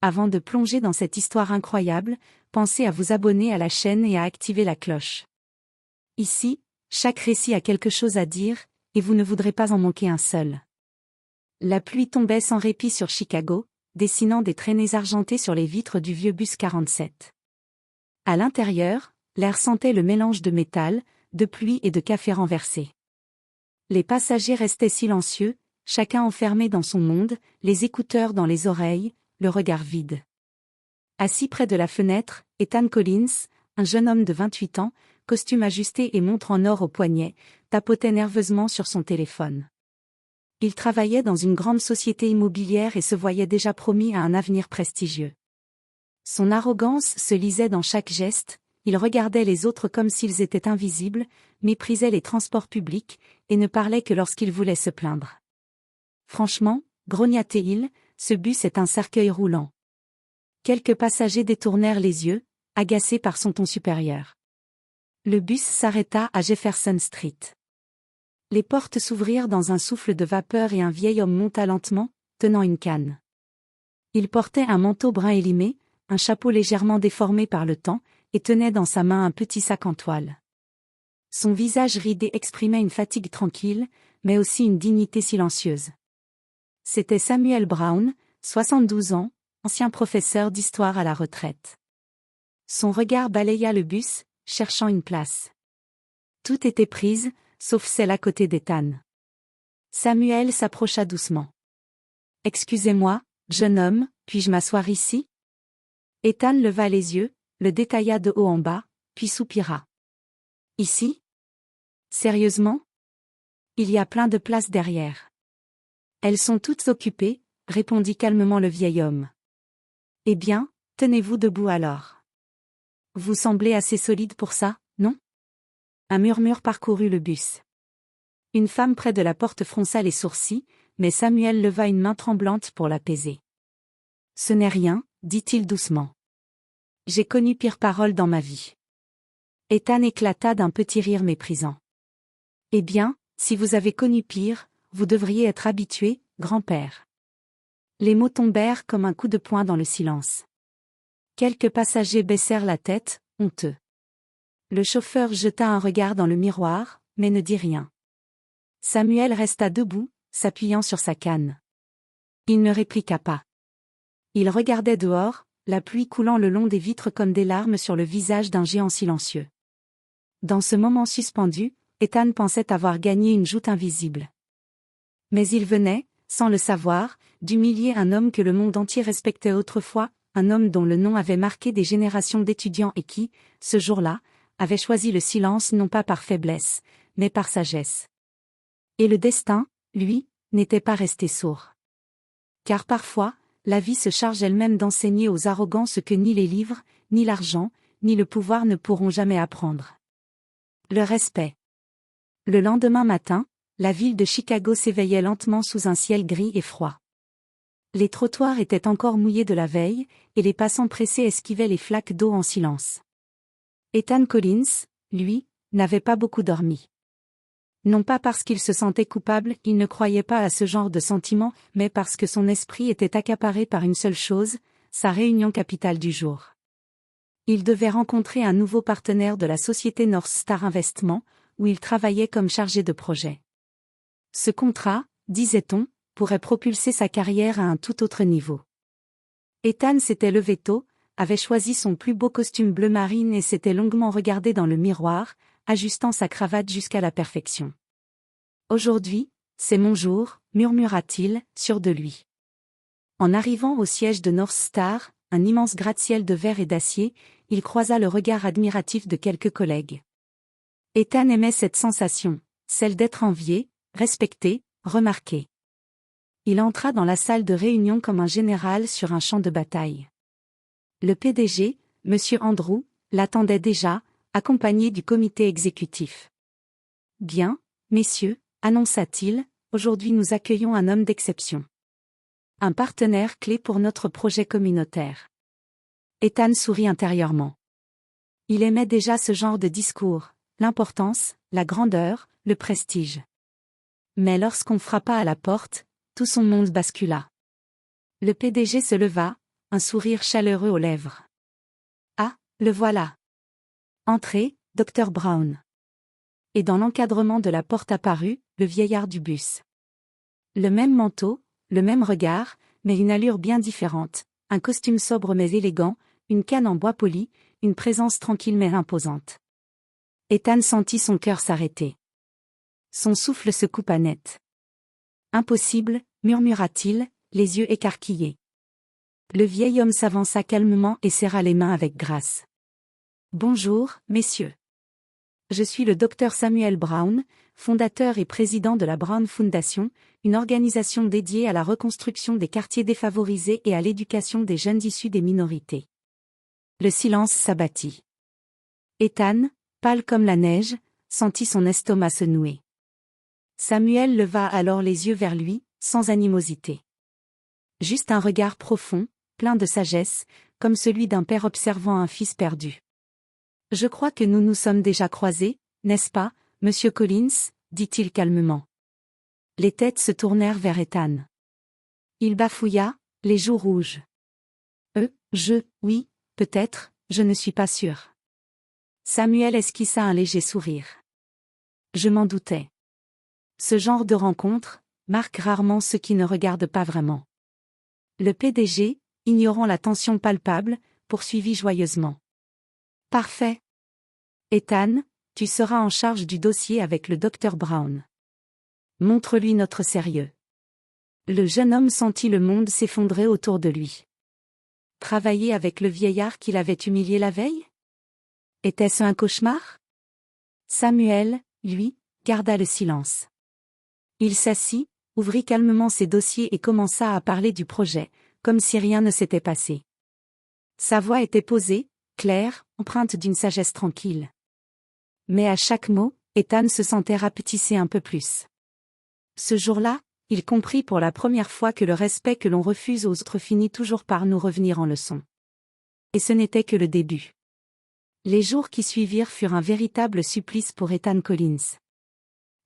Avant de plonger dans cette histoire incroyable, pensez à vous abonner à la chaîne et à activer la cloche. Ici, chaque récit a quelque chose à dire, et vous ne voudrez pas en manquer un seul. La pluie tombait sans répit sur Chicago, dessinant des traînées argentées sur les vitres du vieux bus 47. À l'intérieur, l'air sentait le mélange de métal, de pluie et de café renversé. Les passagers restaient silencieux, chacun enfermé dans son monde, les écouteurs dans les oreilles, le regard vide. Assis près de la fenêtre, Ethan Collins, un jeune homme de 28 ans, costume ajusté et montre en or au poignet, tapotait nerveusement sur son téléphone. Il travaillait dans une grande société immobilière et se voyait déjà promis à un avenir prestigieux. Son arrogance se lisait dans chaque geste, il regardait les autres comme s'ils étaient invisibles, méprisait les transports publics, et ne parlait que lorsqu'il voulait se plaindre. Franchement, grognatait-il, ce bus est un cercueil roulant. Quelques passagers détournèrent les yeux, agacés par son ton supérieur. Le bus s'arrêta à Jefferson Street. Les portes s'ouvrirent dans un souffle de vapeur et un vieil homme monta lentement, tenant une canne. Il portait un manteau brun élimé, un chapeau légèrement déformé par le temps, et tenait dans sa main un petit sac en toile. Son visage ridé exprimait une fatigue tranquille, mais aussi une dignité silencieuse. C'était Samuel Brown, 72 ans, ancien professeur d'histoire à la retraite. Son regard balaya le bus, cherchant une place. Tout était prise, sauf celle à côté d'Ethan. Samuel s'approcha doucement. « Excusez-moi, jeune homme, puis-je m'asseoir ici ?» Ethan leva les yeux, le détailla de haut en bas, puis soupira. « Ici ? Sérieusement ? Il y a plein de places derrière. » « Elles sont toutes occupées, » répondit calmement le vieil homme. « Eh bien, tenez-vous debout alors. Vous semblez assez solide pour ça, non ? » Un murmure parcourut le bus. Une femme près de la porte fronça les sourcils, mais Samuel leva une main tremblante pour l'apaiser. « Ce n'est rien, » dit-il doucement. « J'ai connu pire parole dans ma vie. » Ethan éclata d'un petit rire méprisant. « Eh bien, si vous avez connu pire, vous devriez être habitué, grand-père. » Les mots tombèrent comme un coup de poing dans le silence. Quelques passagers baissèrent la tête, honteux. Le chauffeur jeta un regard dans le miroir, mais ne dit rien. Samuel resta debout, s'appuyant sur sa canne. Il ne répliqua pas. Il regardait dehors, la pluie coulant le long des vitres comme des larmes sur le visage d'un géant silencieux. Dans ce moment suspendu, Ethan pensait avoir gagné une joute invisible. Mais il venait, sans le savoir, d'humilier un homme que le monde entier respectait autrefois, un homme dont le nom avait marqué des générations d'étudiants et qui, ce jour-là, avait choisi le silence non pas par faiblesse, mais par sagesse. Et le destin, lui, n'était pas resté sourd. Car parfois, la vie se charge elle-même d'enseigner aux arrogants ce que ni les livres, ni l'argent, ni le pouvoir ne pourront jamais apprendre. Le respect. Le lendemain matin, la ville de Chicago s'éveillait lentement sous un ciel gris et froid. Les trottoirs étaient encore mouillés de la veille, et les passants pressés esquivaient les flaques d'eau en silence. Ethan Collins, lui, n'avait pas beaucoup dormi. Non pas parce qu'il se sentait coupable, il ne croyait pas à ce genre de sentiment, mais parce que son esprit était accaparé par une seule chose, sa réunion capitale du jour. Il devait rencontrer un nouveau partenaire de la société North Star Investment, où il travaillait comme chargé de projet. Ce contrat, disait-on, pourrait propulser sa carrière à un tout autre niveau. Ethan s'était levé tôt, avait choisi son plus beau costume bleu marine et s'était longuement regardé dans le miroir, ajustant sa cravate jusqu'à la perfection. « Aujourd'hui, c'est mon jour », murmura-t-il, sûr de lui. En arrivant au siège de North Star, un immense gratte-ciel de verre et d'acier, il croisa le regard admiratif de quelques collègues. Ethan aimait cette sensation, celle d'être envié, respecté, remarqué. Il entra dans la salle de réunion comme un général sur un champ de bataille. Le PDG, M. Andrew, l'attendait déjà, accompagné du comité exécutif. « Bien, messieurs, » annonça-t-il, « aujourd'hui nous accueillons un homme d'exception. Un partenaire clé pour notre projet communautaire. » Ethan sourit intérieurement. Il aimait déjà ce genre de discours, l'importance, la grandeur, le prestige. Mais lorsqu'on frappa à la porte, tout son monde bascula. Le PDG se leva, un sourire chaleureux aux lèvres. Ah, le voilà. Entrez, Dr Brown. Et dans l'encadrement de la porte apparut, le vieillard du bus. Le même manteau, le même regard, mais une allure bien différente, un costume sobre mais élégant, une canne en bois poli, une présence tranquille mais imposante. Ethan sentit son cœur s'arrêter. Son souffle se coupa net. Impossible, murmura-t-il, les yeux écarquillés. Le vieil homme s'avança calmement et serra les mains avec grâce. Bonjour, messieurs. Je suis le docteur Samuel Brown, fondateur et président de la Brown Foundation, une organisation dédiée à la reconstruction des quartiers défavorisés et à l'éducation des jeunes issus des minorités. Le silence s'abattit. Ethan, pâle comme la neige, sentit son estomac se nouer. Samuel leva alors les yeux vers lui, sans animosité. Juste un regard profond, plein de sagesse, comme celui d'un père observant un fils perdu. « Je crois que nous nous sommes déjà croisés, n'est-ce pas, monsieur Collins ?» dit-il calmement. Les têtes se tournèrent vers Ethan. Il bafouilla, les joues rouges. Oui, peut-être, je ne suis pas sûr. » Samuel esquissa un léger sourire. « Je m'en doutais. Ce genre de rencontre marque rarement ceux qui ne regardent pas vraiment. » Le PDG, ignorant la tension palpable, poursuivit joyeusement. « Parfait. Ethan, tu seras en charge du dossier avec le Dr Brown. Montre-lui notre sérieux. » Le jeune homme sentit le monde s'effondrer autour de lui. Travailler avec le vieillard qu'il avait humilié la veille? Était-ce un cauchemar? Samuel, lui, garda le silence. Il s'assit, ouvrit calmement ses dossiers et commença à parler du projet, comme si rien ne s'était passé. Sa voix était posée, claire, empreinte d'une sagesse tranquille. Mais à chaque mot, Ethan se sentait rapetisser un peu plus. Ce jour-là, il comprit pour la première fois que le respect que l'on refuse aux autres finit toujours par nous revenir en leçon. Et ce n'était que le début. Les jours qui suivirent furent un véritable supplice pour Ethan Collins.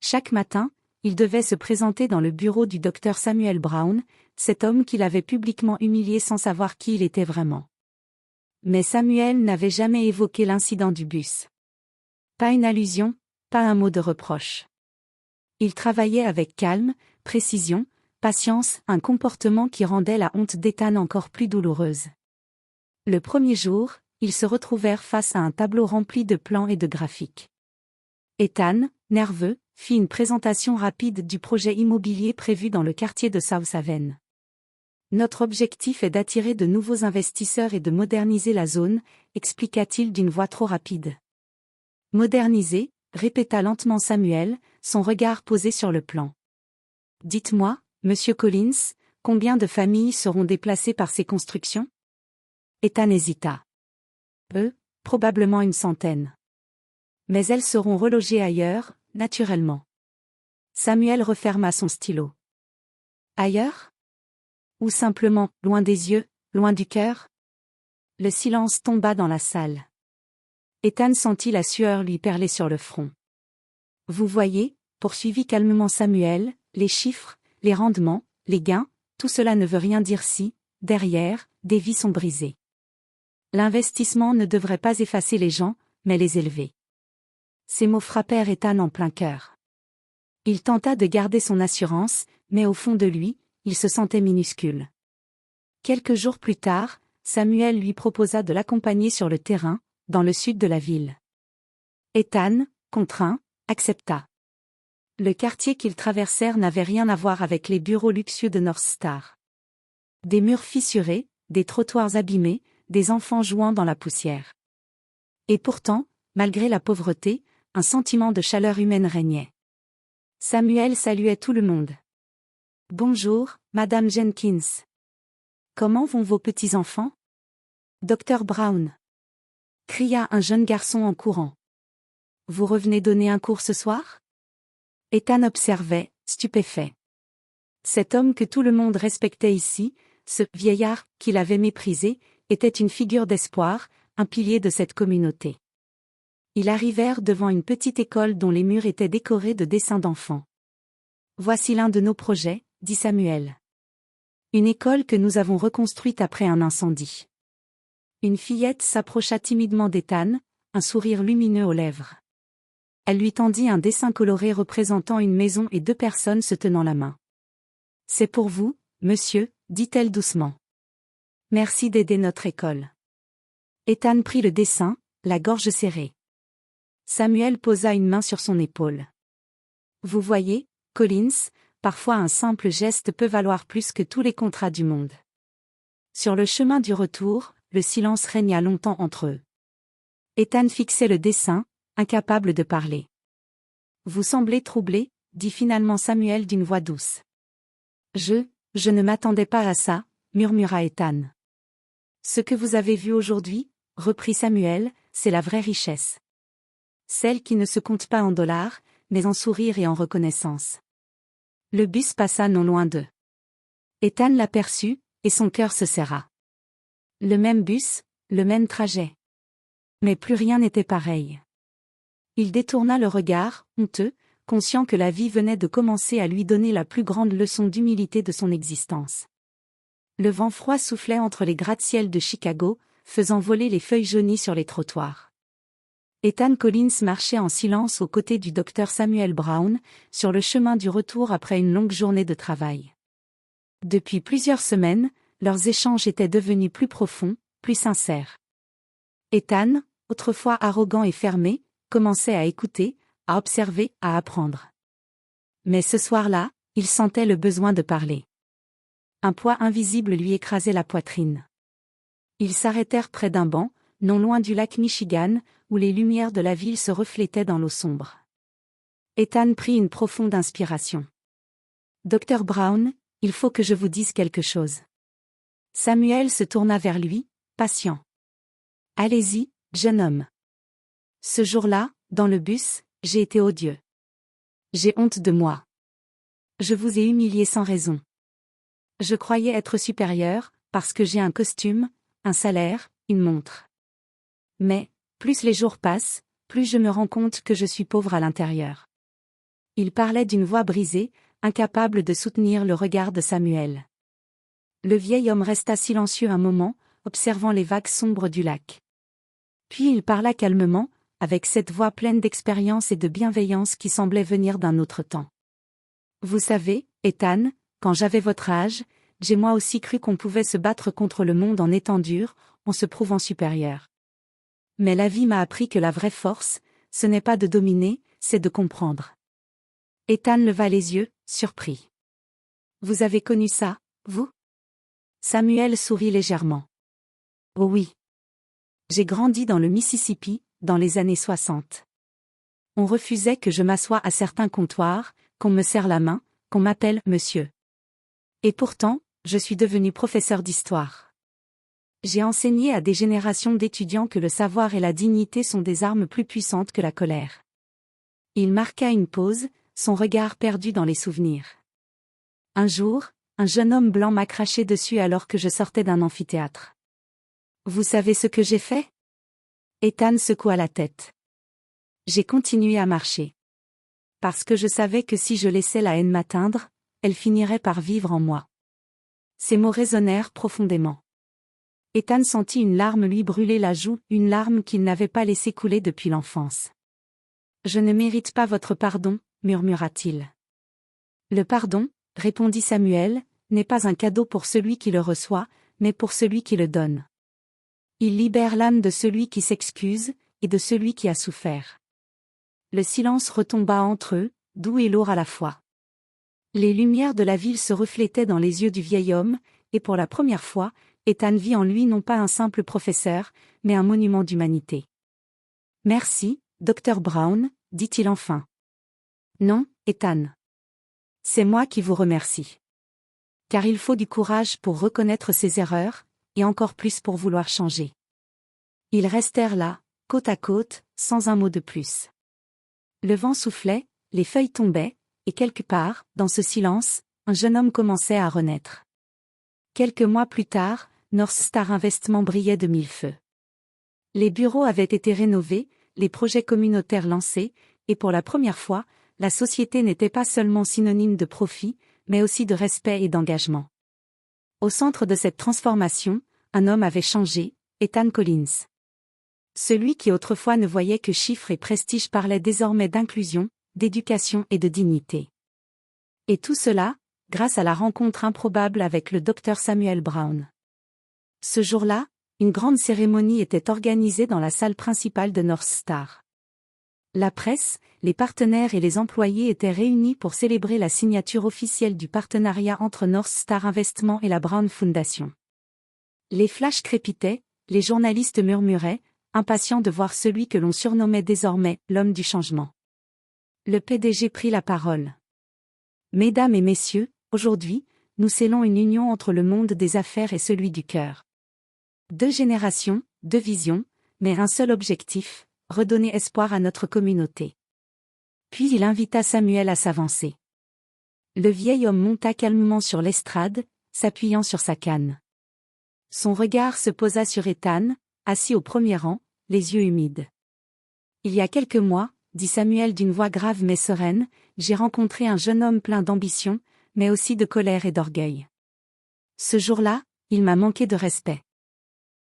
Chaque matin, il devait se présenter dans le bureau du docteur Samuel Brown, cet homme qu'il avait publiquement humilié sans savoir qui il était vraiment. Mais Samuel n'avait jamais évoqué l'incident du bus. Pas une allusion, pas un mot de reproche. Il travaillait avec calme, précision, patience, un comportement qui rendait la honte d'Ethan encore plus douloureuse. Le premier jour, ils se retrouvèrent face à un tableau rempli de plans et de graphiques. Ethan, nerveux, fit une présentation rapide du projet immobilier prévu dans le quartier de South Haven. Notre objectif est d'attirer de nouveaux investisseurs et de moderniser la zone, expliqua-t-il d'une voix trop rapide. Moderniser, répéta lentement Samuel, son regard posé sur le plan. Dites-moi, monsieur Collins, combien de familles seront déplacées par ces constructions? Ethan hésita. Probablement une centaine. Mais elles seront relogées ailleurs, naturellement. Samuel referma son stylo. Ailleurs? Ou simplement, loin des yeux, loin du cœur? Le silence tomba dans la salle. Ethan sentit la sueur lui perler sur le front. Vous voyez, poursuivit calmement Samuel, les chiffres, les rendements, les gains, tout cela ne veut rien dire si, derrière, des vies sont brisées. L'investissement ne devrait pas effacer les gens, mais les élever. Ces mots frappèrent Ethan en plein cœur. Il tenta de garder son assurance, mais au fond de lui, il se sentait minuscule. Quelques jours plus tard, Samuel lui proposa de l'accompagner sur le terrain, dans le sud de la ville. Ethan, contraint, accepta. Le quartier qu'ils traversèrent n'avait rien à voir avec les bureaux luxueux de North Star. Des murs fissurés, des trottoirs abîmés, des enfants jouant dans la poussière. Et pourtant, malgré la pauvreté, un sentiment de chaleur humaine régnait. Samuel saluait tout le monde. « Bonjour, Madame Jenkins. Comment vont vos petits-enfants? Dr Brown. » cria un jeune garçon en courant. « Vous revenez donner un cours ce soir? » Ethan observait, stupéfait. Cet homme que tout le monde respectait ici, ce vieillard qu'il avait méprisé, était une figure d'espoir, un pilier de cette communauté. Ils arrivèrent devant une petite école dont les murs étaient décorés de dessins d'enfants. « Voici l'un de nos projets, » dit Samuel. Une école que nous avons reconstruite après un incendie. Une fillette s'approcha timidement d'Ethan, un sourire lumineux aux lèvres. Elle lui tendit un dessin coloré représentant une maison et deux personnes se tenant la main. « C'est pour vous, monsieur », dit-elle doucement. « Merci d'aider notre école. » Ethan prit le dessin, la gorge serrée. Samuel posa une main sur son épaule. « Vous voyez, Collins, parfois un simple geste peut valoir plus que tous les contrats du monde. » Sur le chemin du retour, le silence régna longtemps entre eux. Ethan fixait le dessin, incapable de parler. « Vous semblez troublé, » dit finalement Samuel d'une voix douce. « Je ne m'attendais pas à ça, » murmura Ethan. « Ce que vous avez vu aujourd'hui, » reprit Samuel, « c'est la vraie richesse. Celle qui ne se compte pas en dollars, mais en sourires et en reconnaissance. » Le bus passa non loin d'eux. Ethan l'aperçut, et son cœur se serra. Le même bus, le même trajet. Mais plus rien n'était pareil. Il détourna le regard, honteux, conscient que la vie venait de commencer à lui donner la plus grande leçon d'humilité de son existence. Le vent froid soufflait entre les gratte-ciel de Chicago, faisant voler les feuilles jaunies sur les trottoirs. Ethan Collins marchait en silence aux côtés du docteur Samuel Brown, sur le chemin du retour après une longue journée de travail. Depuis plusieurs semaines, leurs échanges étaient devenus plus profonds, plus sincères. Ethan, autrefois arrogant et fermé, commençait à écouter, à observer, à apprendre. Mais ce soir-là, il sentait le besoin de parler. Un poids invisible lui écrasait la poitrine. Ils s'arrêtèrent près d'un banc, non loin du lac Michigan, où les lumières de la ville se reflétaient dans l'eau sombre. Ethan prit une profonde inspiration. « Dr Brown, il faut que je vous dise quelque chose. » Samuel se tourna vers lui, patient. « Allez-y, jeune homme. » Ce jour-là, dans le bus, j'ai été odieux. J'ai honte de moi. Je vous ai humilié sans raison. Je croyais être supérieur, parce que j'ai un costume, un salaire, une montre. Mais, plus les jours passent, plus je me rends compte que je suis pauvre à l'intérieur. Il parlait d'une voix brisée, incapable de soutenir le regard de Samuel. Le vieil homme resta silencieux un moment, observant les vagues sombres du lac. Puis il parla calmement, avec cette voix pleine d'expérience et de bienveillance qui semblait venir d'un autre temps. « Vous savez, Ethan, quand j'avais votre âge, j'ai moi aussi cru qu'on pouvait se battre contre le monde en étant dur, en se prouvant supérieur. Mais la vie m'a appris que la vraie force, ce n'est pas de dominer, c'est de comprendre. » Ethan leva les yeux, surpris. « Vous avez connu ça, vous ?» Samuel sourit légèrement. « Oh oui. J'ai grandi dans le Mississippi, dans les années 60. On refusait que je m'assoie à certains comptoirs, qu'on me serre la main, qu'on m'appelle monsieur. Et pourtant, je suis devenu professeur d'histoire. J'ai enseigné à des générations d'étudiants que le savoir et la dignité sont des armes plus puissantes que la colère. » Il marqua une pause, son regard perdu dans les souvenirs. « Un jour, un jeune homme blanc m'a craché dessus alors que je sortais d'un amphithéâtre. Vous savez ce que j'ai fait ? » Ethan secoua la tête. « J'ai continué à marcher. Parce que je savais que si je laissais la haine m'atteindre, elle finirait par vivre en moi. » Ces mots résonnèrent profondément. Ethan sentit une larme lui brûler la joue, une larme qu'il n'avait pas laissé couler depuis l'enfance. « Je ne mérite pas votre pardon, » murmura-t-il. « Le pardon, » répondit Samuel, « n'est pas un cadeau pour celui qui le reçoit, mais pour celui qui le donne. Il libère l'âme de celui qui s'excuse, et de celui qui a souffert. » Le silence retomba entre eux, doux et lourd à la fois. Les lumières de la ville se reflétaient dans les yeux du vieil homme, et pour la première fois, Ethan vit en lui non pas un simple professeur, mais un monument d'humanité. « Merci, Dr Brown, » dit-il enfin. « Non, Ethan. C'est moi qui vous remercie. Car il faut du courage pour reconnaître ses erreurs, et encore plus pour vouloir changer. » Ils restèrent là, côte à côte, sans un mot de plus. Le vent soufflait, les feuilles tombaient, et quelque part, dans ce silence, un jeune homme commençait à renaître. Quelques mois plus tard, North Star Investment brillait de mille feux. Les bureaux avaient été rénovés, les projets communautaires lancés, et pour la première fois, la société n'était pas seulement synonyme de profit, mais aussi de respect et d'engagement. Au centre de cette transformation, un homme avait changé, Ethan Collins. Celui qui autrefois ne voyait que chiffres et prestige parlait désormais d'inclusion, d'éducation et de dignité. Et tout cela, grâce à la rencontre improbable avec le Dr Samuel Brown. Ce jour-là, une grande cérémonie était organisée dans la salle principale de North Star. La presse, les partenaires et les employés étaient réunis pour célébrer la signature officielle du partenariat entre North Star Investment et la Brown Foundation. Les flashs crépitaient, les journalistes murmuraient, impatients de voir celui que l'on surnommait désormais l'homme du changement. Le PDG prit la parole. Mesdames et messieurs, aujourd'hui, nous scellons une union entre le monde des affaires et celui du cœur. 2 générations, 2 visions, mais un seul objectif, redonner espoir à notre communauté. Puis il invita Samuel à s'avancer. Le vieil homme monta calmement sur l'estrade, s'appuyant sur sa canne. Son regard se posa sur Ethan, assis au premier rang, les yeux humides. Il y a quelques mois, dit Samuel d'une voix grave mais sereine, j'ai rencontré un jeune homme plein d'ambition, mais aussi de colère et d'orgueil. Ce jour-là, il m'a manqué de respect.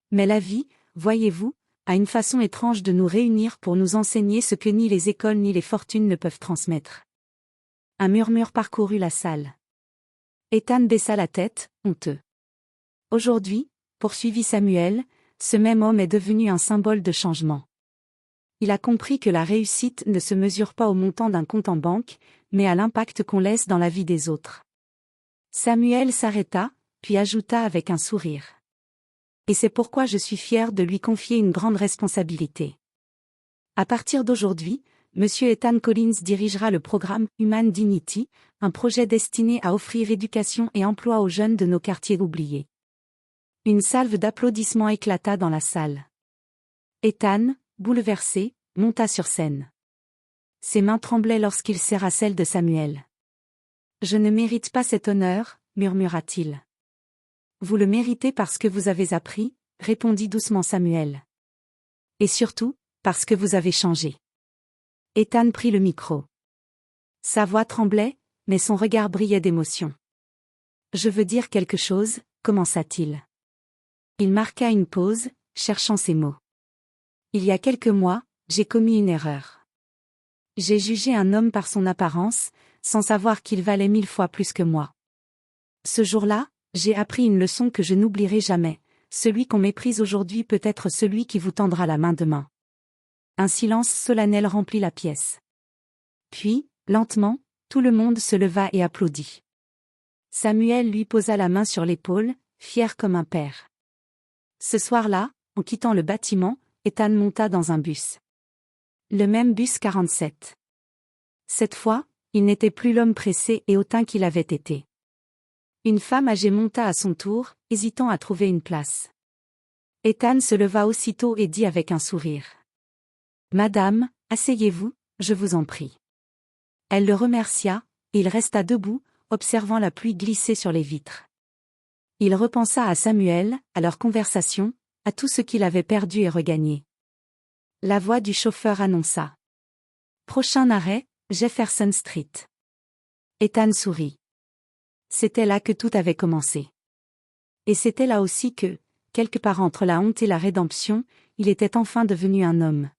Mais la vie, voyez-vous, a une façon étrange de nous réunir pour nous enseigner ce que ni les écoles ni les fortunes ne peuvent transmettre. Un murmure parcourut la salle. Ethan baissa la tête, honteux. Aujourd'hui, poursuivit Samuel, ce même homme est devenu un symbole de changement. Il a compris que la réussite ne se mesure pas au montant d'un compte en banque, mais à l'impact qu'on laisse dans la vie des autres. Samuel s'arrêta, puis ajouta avec un sourire. Et c'est pourquoi je suis fier de lui confier une grande responsabilité. À partir d'aujourd'hui, M. Ethan Collins dirigera le programme Human Dignity, un projet destiné à offrir éducation et emploi aux jeunes de nos quartiers oubliés. Une salve d'applaudissements éclata dans la salle. Ethan, bouleversé, monta sur scène. Ses mains tremblaient lorsqu'il serra celles de Samuel. « Je ne mérite pas cet honneur, murmura-t-il. « Vous le méritez parce que vous avez appris, répondit doucement Samuel. Et surtout, parce que vous avez changé. » Ethan prit le micro. Sa voix tremblait, mais son regard brillait d'émotion. « Je veux dire quelque chose, commença-t-il. Il marqua une pause, cherchant ses mots. « Il y a quelques mois, j'ai commis une erreur. J'ai jugé un homme par son apparence, sans savoir qu'il valait 1000 fois plus que moi. Ce jour-là, j'ai appris une leçon que je n'oublierai jamais, celui qu'on méprise aujourd'hui peut être celui qui vous tendra la main demain. » Un silence solennel remplit la pièce. Puis, lentement, tout le monde se leva et applaudit. Samuel lui posa la main sur l'épaule, fier comme un père. Ce soir-là, en quittant le bâtiment, Ethan monta dans un bus. Le même bus 47. Cette fois, il n'était plus l'homme pressé et hautain qu'il avait été. Une femme âgée monta à son tour, hésitant à trouver une place. Ethan se leva aussitôt et dit avec un sourire. « Madame, asseyez-vous, je vous en prie. » Elle le remercia, et il resta debout, observant la pluie glisser sur les vitres. Il repensa à Samuel, à leur conversation, à tout ce qu'il avait perdu et regagné. La voix du chauffeur annonça. « Prochain arrêt, Jefferson Street. » Ethan sourit. C'était là que tout avait commencé. Et c'était là aussi que, quelque part entre la honte et la rédemption, il était enfin devenu un homme.